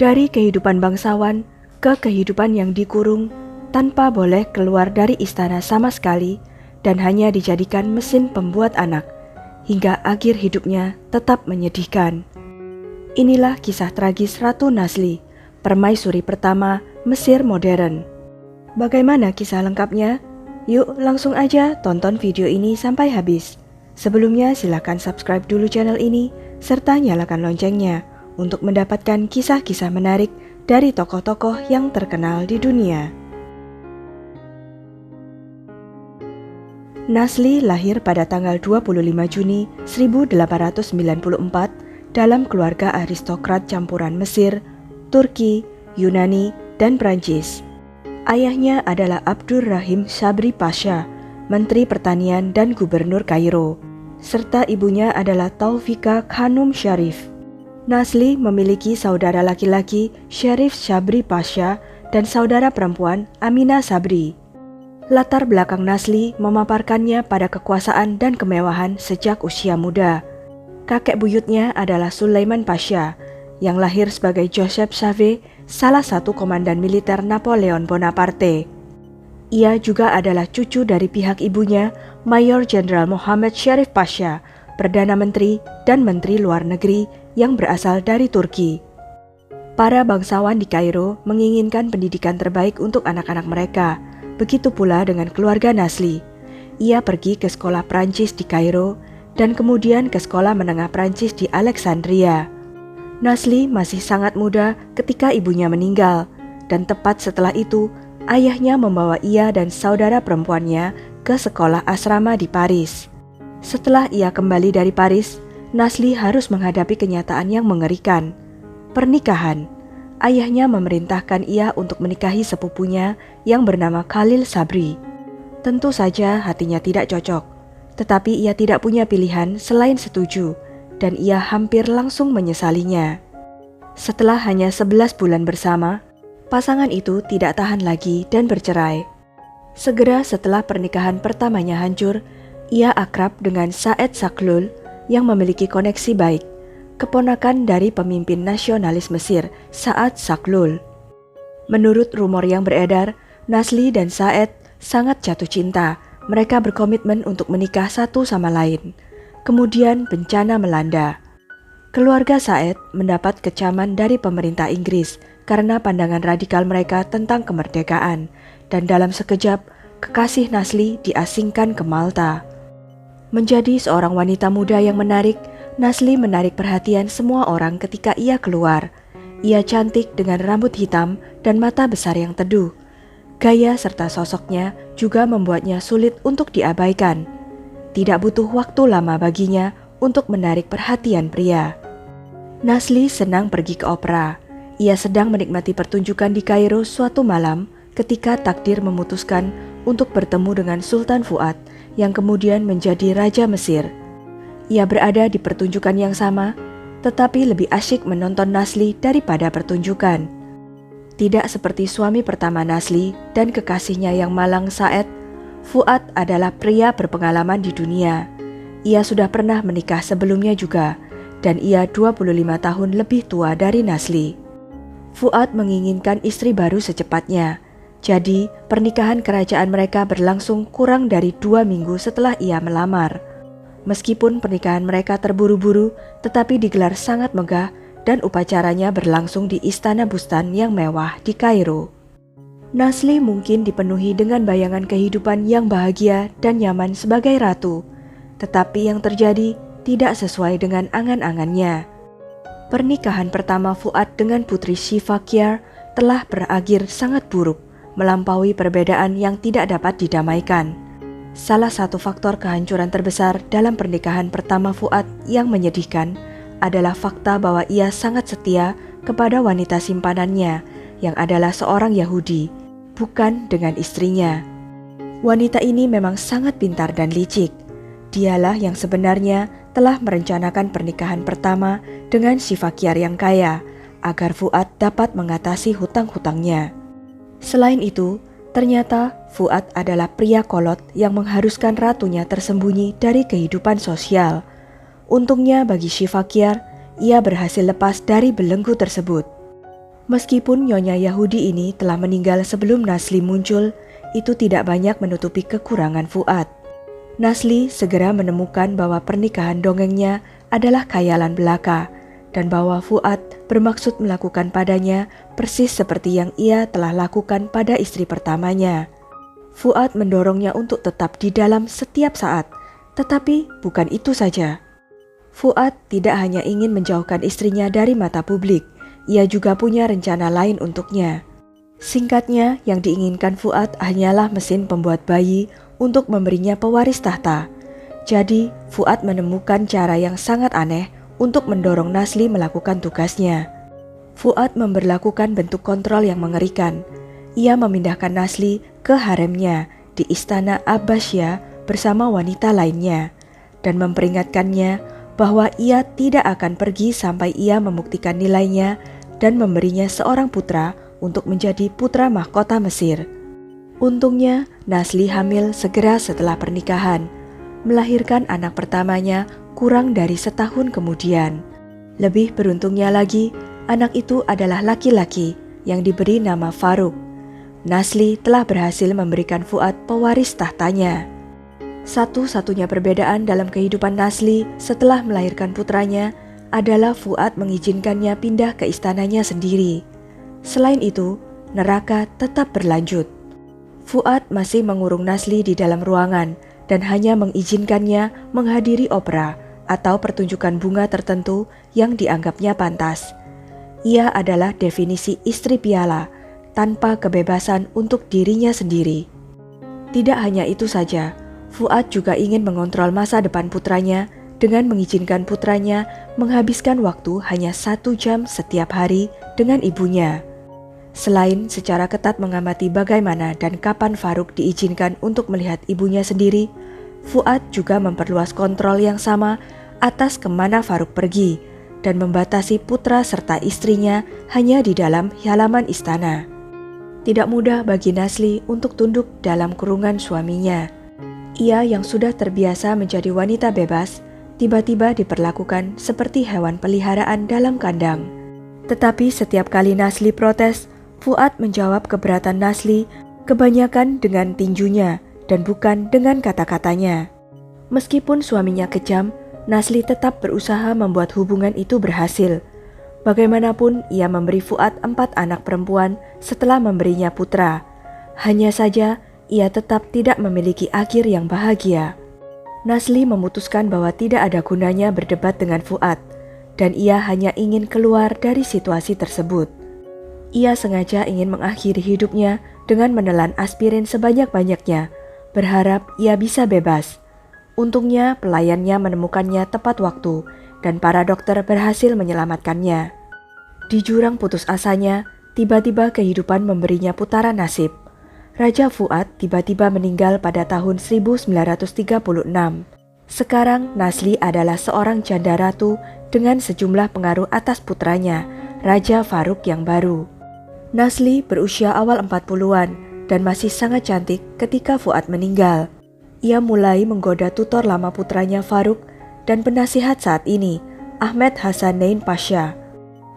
Dari kehidupan bangsawan ke kehidupan yang dikurung tanpa boleh keluar dari istana sama sekali dan hanya dijadikan mesin pembuat anak, hingga akhir hidupnya tetap menyedihkan. Inilah kisah tragis Ratu Nasli, permaisuri pertama Mesir modern. Bagaimana kisah lengkapnya? Yuk langsung aja tonton video ini sampai habis. Sebelumnya silakan subscribe dulu channel ini serta nyalakan loncengnya untuk mendapatkan kisah-kisah menarik dari tokoh-tokoh yang terkenal di dunia. Nasli lahir pada tanggal 25 Juni 1894 dalam keluarga aristokrat campuran Mesir, Turki, Yunani, dan Prancis. Ayahnya adalah Abdur Rahim Sabri Pasha, Menteri Pertanian dan Gubernur Kairo, serta ibunya adalah Taufika Khanum Syarif. Nasli memiliki saudara laki-laki Syarif Sabri Pasha dan saudara perempuan Aminah Sabri. Latar belakang Nasli memaparkannya pada kekuasaan dan kemewahan sejak usia muda. Kakek buyutnya adalah Sulaiman Pasha, yang lahir sebagai Joseph Save, salah satu komandan militer Napoleon Bonaparte. Ia juga adalah cucu dari pihak ibunya, Mayor Jenderal Muhammad Syarif Pasha, Perdana Menteri dan Menteri Luar Negeri yang berasal dari Turki. Para bangsawan di Kairo menginginkan pendidikan terbaik untuk anak-anak mereka. Begitu pula dengan keluarga Nasli. Ia pergi ke sekolah Prancis di Kairo dan kemudian ke sekolah menengah Prancis di Alexandria. Nasli masih sangat muda ketika ibunya meninggal, dan tepat setelah itu ayahnya membawa ia dan saudara perempuannya ke sekolah asrama di Paris. Setelah ia kembali dari Paris, Nasli harus menghadapi kenyataan yang mengerikan. Pernikahan. Ayahnya memerintahkan ia untuk menikahi sepupunya yang bernama Khalil Sabri. Tentu saja hatinya tidak cocok, tetapi ia tidak punya pilihan selain setuju, dan ia hampir langsung menyesalinya. Setelah hanya 11 bulan bersama, pasangan itu tidak tahan lagi dan bercerai. Segera setelah pernikahan pertamanya hancur, ia akrab dengan Saed Saklul yang memiliki koneksi baik, keponakan dari pemimpin nasionalis Mesir, Saad Saklul. Menurut rumor yang beredar, Nasli dan Saed sangat jatuh cinta. Mereka berkomitmen untuk menikah satu sama lain. Kemudian bencana melanda. Keluarga Saed mendapat kecaman dari pemerintah Inggris karena pandangan radikal mereka tentang kemerdekaan, dan dalam sekejap, kekasih Nasli diasingkan ke Malta. Menjadi seorang wanita muda yang menarik, Nasli menarik perhatian semua orang ketika ia keluar. Ia cantik dengan rambut hitam dan mata besar yang teduh. Gaya serta sosoknya juga membuatnya sulit untuk diabaikan. Tidak butuh waktu lama baginya untuk menarik perhatian pria. Nasli senang pergi ke opera. Ia sedang menikmati pertunjukan di Kairo suatu malam ketika takdir memutuskan untuk bertemu dengan Sultan Fuad yang kemudian menjadi Raja Mesir. Ia berada di pertunjukan yang sama, tetapi lebih asyik menonton Nasli daripada pertunjukan. Tidak seperti suami pertama Nasli dan kekasihnya yang malang Saed, Fuad adalah pria berpengalaman di dunia. Ia sudah pernah menikah sebelumnya juga, dan ia 25 tahun lebih tua dari Nasli. Fuad menginginkan istri baru secepatnya, jadi pernikahan kerajaan mereka berlangsung kurang dari 2 minggu setelah ia melamar. Meskipun pernikahan mereka terburu-buru, tetapi digelar sangat megah dan upacaranya berlangsung di Istana Bustan yang mewah di Kairo. Nasli mungkin dipenuhi dengan bayangan kehidupan yang bahagia dan nyaman sebagai ratu, tetapi yang terjadi tidak sesuai dengan angan-angannya. Pernikahan pertama Fuad dengan putri Shifakyar telah berakhir sangat buruk, melampaui perbedaan yang tidak dapat didamaikan. Salah satu faktor kehancuran terbesar dalam pernikahan pertama Fuad yang menyedihkan adalah fakta bahwa ia sangat setia kepada wanita simpanannya yang adalah seorang Yahudi, bukan dengan istrinya. Wanita ini memang sangat pintar dan licik. Dialah yang sebenarnya telah merencanakan pernikahan pertama dengan Shifakyar yang kaya, agar Fuad dapat mengatasi hutang-hutangnya. Selain itu, ternyata Fuad adalah pria kolot yang mengharuskan ratunya tersembunyi dari kehidupan sosial. Untungnya bagi Shifakyar, ia berhasil lepas dari belenggu tersebut. Meskipun nyonya Yahudi ini telah meninggal sebelum Nasli muncul, itu tidak banyak menutupi kekurangan Fuad. Nasli segera menemukan bahwa pernikahan dongengnya adalah khayalan belaka, dan bahwa Fuad bermaksud melakukan padanya persis seperti yang ia telah lakukan pada istri pertamanya. Fuad mendorongnya untuk tetap di dalam setiap saat, tetapi bukan itu saja. Fuad tidak hanya ingin menjauhkan istrinya dari mata publik, ia juga punya rencana lain untuknya. Singkatnya, yang diinginkan Fuad hanyalah mesin pembuat bayi untuk memberinya pewaris tahta. Jadi, Fuad menemukan cara yang sangat aneh untuk mendorong Nasli melakukan tugasnya. Fuad memberlakukan bentuk kontrol yang mengerikan. Ia memindahkan Nasli ke haremnya di istana Abbasiyah bersama wanita lainnya, dan memperingatkannya bahwa ia tidak akan pergi sampai ia membuktikan nilainya dan memberinya seorang putra untuk menjadi putra mahkota Mesir. Untungnya, Nasli hamil segera setelah pernikahan, melahirkan anak pertamanya kurang dari setahun kemudian. Lebih beruntungnya lagi, anak itu adalah laki-laki yang diberi nama Faruk. Nasli telah berhasil memberikan Fuad pewaris tahtanya. Satu-satunya perbedaan dalam kehidupan Nasli setelah melahirkan putranya adalah Fuad mengizinkannya pindah ke istananya sendiri. Selain itu, neraka tetap berlanjut. Fuad masih mengurung Nasli di dalam ruangan dan hanya mengizinkannya menghadiri opera atau pertunjukan bunga tertentu yang dianggapnya pantas. Ia adalah definisi istri piala, tanpa kebebasan untuk dirinya sendiri. Tidak hanya itu saja, Fuad juga ingin mengontrol masa depan putranya dengan mengizinkan putranya menghabiskan waktu hanya 1 jam setiap hari dengan ibunya. Selain secara ketat mengamati bagaimana dan kapan Faruk diizinkan untuk melihat ibunya sendiri, Fuad juga memperluas kontrol yang sama atas kemana Faruk pergi dan membatasi putra serta istrinya hanya di dalam halaman istana. Tidak mudah bagi Nasli untuk tunduk dalam kurungan suaminya. Ia yang sudah terbiasa menjadi wanita bebas, tiba-tiba diperlakukan seperti hewan peliharaan dalam kandang. Tetapi setiap kali Nasli protes, Fuad menjawab keberatan Nasli kebanyakan dengan tinjunya dan bukan dengan kata-katanya. Meskipun suaminya kejam, Nasli tetap berusaha membuat hubungan itu berhasil. Bagaimanapun ia memberi Fuad 4 anak perempuan setelah memberinya putra. Hanya saja ia tetap tidak memiliki akhir yang bahagia. Nasli memutuskan bahwa tidak ada gunanya berdebat dengan Fuad, dan ia hanya ingin keluar dari situasi tersebut. Ia sengaja ingin mengakhiri hidupnya dengan menelan aspirin sebanyak-banyaknya, berharap ia bisa bebas. Untungnya pelayannya menemukannya tepat waktu, dan para dokter berhasil menyelamatkannya. Di jurang putus asanya, tiba-tiba kehidupan memberinya putaran nasib. Raja Fuad tiba-tiba meninggal pada tahun 1936. Sekarang Nasli adalah seorang janda ratu dengan sejumlah pengaruh atas putranya, Raja Faruk yang baru. Nasli berusia awal 40-an dan masih sangat cantik ketika Fuad meninggal. Ia mulai menggoda tutor lama putranya Faruk dan penasihat saat ini, Ahmed Hasanein Pasha.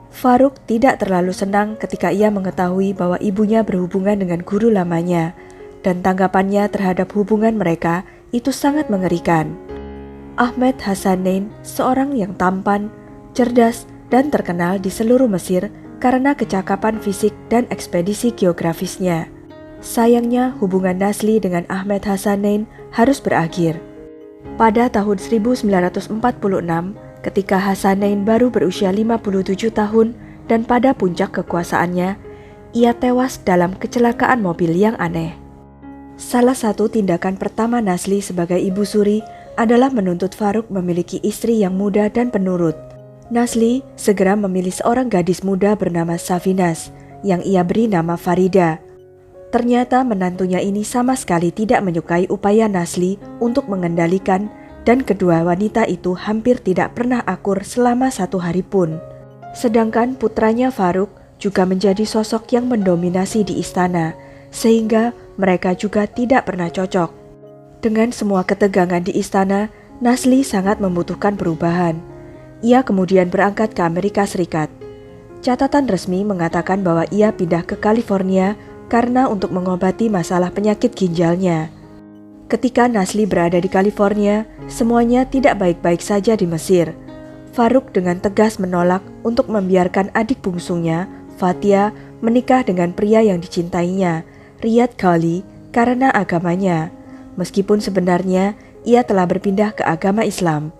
Faruk tidak terlalu senang ketika ia mengetahui bahwa ibunya berhubungan dengan guru lamanya, dan tanggapannya terhadap hubungan mereka itu sangat mengerikan. Ahmed Hasanein seorang yang tampan, cerdas, dan terkenal di seluruh Mesir karena kecakapan fisik dan ekspedisi geografisnya. Sayangnya hubungan Nasli dengan Ahmed Hasanein harus berakhir. Pada tahun 1946, ketika Hasanein baru berusia 57 tahun dan pada puncak kekuasaannya, ia tewas dalam kecelakaan mobil yang aneh. Salah satu tindakan pertama Nasli sebagai ibu suri adalah menuntut Faruk memiliki istri yang muda dan penurut. Nasli segera memilih seorang gadis muda bernama Safinas yang ia beri nama Farida. Ternyata menantunya ini sama sekali tidak menyukai upaya Nasli untuk mengendalikan, dan kedua wanita itu hampir tidak pernah akur selama 1 hari pun. Sedangkan putranya Faruk juga menjadi sosok yang mendominasi di istana, sehingga mereka juga tidak pernah cocok. Dengan semua ketegangan di istana, Nasli sangat membutuhkan perubahan. Ia kemudian berangkat ke Amerika Serikat. Catatan resmi mengatakan bahwa ia pindah ke California karena untuk mengobati masalah penyakit ginjalnya. Ketika Nasli berada di California, semuanya tidak baik-baik saja di Mesir. Farouk dengan tegas menolak untuk membiarkan adik bungsunya, Fathia, menikah dengan pria yang dicintainya, Riyad Ghali, karena agamanya. Meskipun sebenarnya ia telah berpindah ke agama Islam.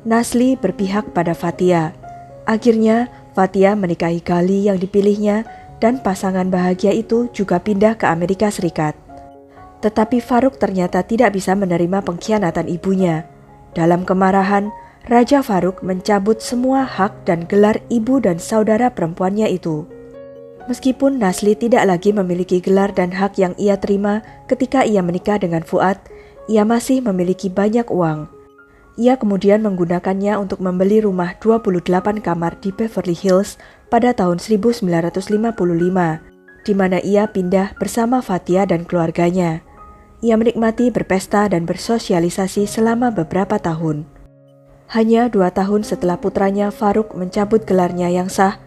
Nasli berpihak pada Fathia. Akhirnya, Fathia menikahi Ghali yang dipilihnya dan pasangan bahagia itu juga pindah ke Amerika Serikat. Tetapi Farouk ternyata tidak bisa menerima pengkhianatan ibunya. Dalam kemarahan, Raja Farouk mencabut semua hak dan gelar ibu dan saudara perempuannya itu. Meskipun Nasli tidak lagi memiliki gelar dan hak yang ia terima ketika ia menikah dengan Fuad, ia masih memiliki banyak uang. Ia kemudian menggunakannya untuk membeli rumah 28 kamar di Beverly Hills pada tahun 1955, di mana ia pindah bersama Fathia dan keluarganya. Ia menikmati berpesta dan bersosialisasi selama beberapa tahun. Hanya 2 tahun setelah putranya Farouk mencabut gelarnya yang sah,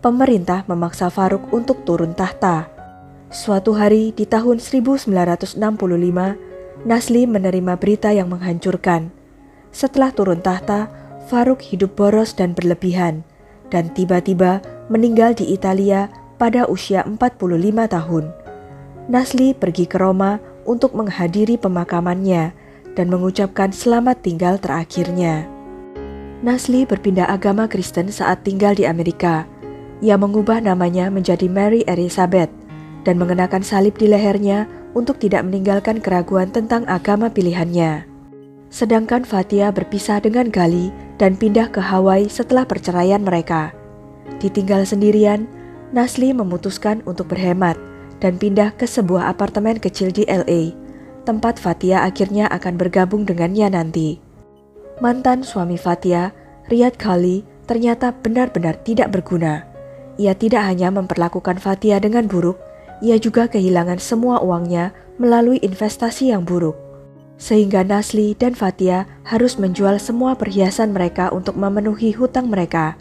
pemerintah memaksa Farouk untuk turun tahta. Suatu hari di tahun 1965, Nasli menerima berita yang menghancurkan. Setelah turun tahta, Farouk hidup boros dan berlebihan, dan tiba-tiba meninggal di Italia pada usia 45 tahun. Nasli pergi ke Roma untuk menghadiri pemakamannya dan mengucapkan selamat tinggal terakhirnya. Nasli berpindah agama Kristen saat tinggal di Amerika. Ia mengubah namanya menjadi Mary Elizabeth dan mengenakan salib di lehernya untuk tidak meninggalkan keraguan tentang agama pilihannya. Sedangkan Fathia berpisah dengan Ghali dan pindah ke Hawaii setelah perceraian mereka. Ditinggal sendirian, Nasli memutuskan untuk berhemat dan pindah ke sebuah apartemen kecil di LA, tempat Fathia akhirnya akan bergabung dengannya nanti. Mantan suami Fathia, Riyad Ghali, ternyata benar-benar tidak berguna. Ia tidak hanya memperlakukan Fathia dengan buruk, ia juga kehilangan semua uangnya melalui investasi yang buruk. Sehingga Nasli dan Fathia harus menjual semua perhiasan mereka untuk memenuhi hutang mereka.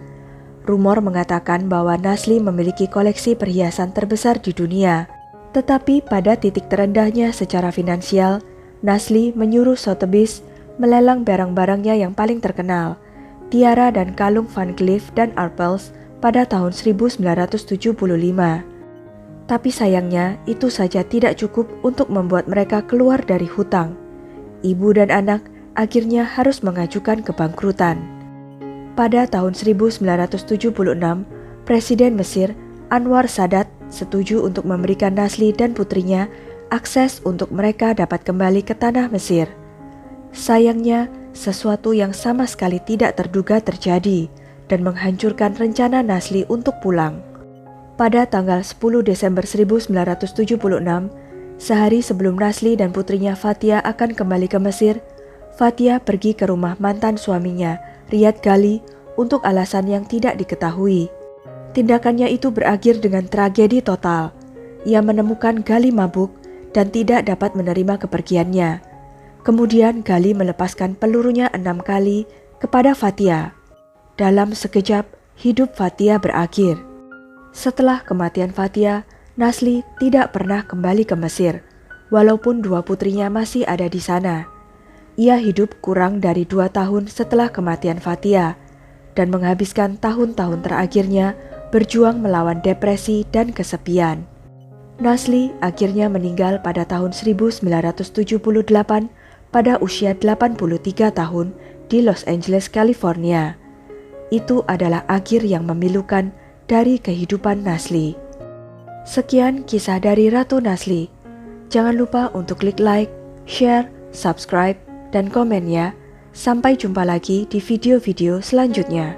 Rumor mengatakan bahwa Nasli memiliki koleksi perhiasan terbesar di dunia. Tetapi pada titik terendahnya secara finansial, Nasli menyuruh Sotheby's melelang barang-barangnya yang paling terkenal, tiara dan kalung Van Cleef dan Arpels pada tahun 1975. Tapi sayangnya itu saja tidak cukup untuk membuat mereka keluar dari hutang. Ibu dan anak akhirnya harus mengajukan kebangkrutan. Pada tahun 1976, Presiden Mesir Anwar Sadat setuju untuk memberikan Nasli dan putrinya akses untuk mereka dapat kembali ke tanah Mesir. Sayangnya, sesuatu yang sama sekali tidak terduga terjadi dan menghancurkan rencana Nasli untuk pulang. Pada tanggal 10 Desember 1976, sehari sebelum Nasli dan putrinya Fathia akan kembali ke Mesir, Fathia pergi ke rumah mantan suaminya, Riyad Ghali, untuk alasan yang tidak diketahui. Tindakannya itu berakhir dengan tragedi total. Ia menemukan Ghali mabuk dan tidak dapat menerima kepergiannya. Kemudian Ghali melepaskan pelurunya 6 kali kepada Fathia. Dalam sekejap, hidup Fathia berakhir. Setelah kematian Fathia, Nasli tidak pernah kembali ke Mesir, walaupun 2 putrinya masih ada di sana. Ia hidup kurang dari 2 tahun setelah kematian Fathia dan menghabiskan tahun-tahun terakhirnya berjuang melawan depresi dan kesepian. Nasli akhirnya meninggal pada tahun 1978 pada usia 83 tahun di Los Angeles, California. Itu adalah akhir yang memilukan dari kehidupan Nasli. Sekian kisah dari Ratu Nasli. Jangan lupa untuk klik like, share, subscribe, dan komen ya. Sampai jumpa lagi di video-video selanjutnya.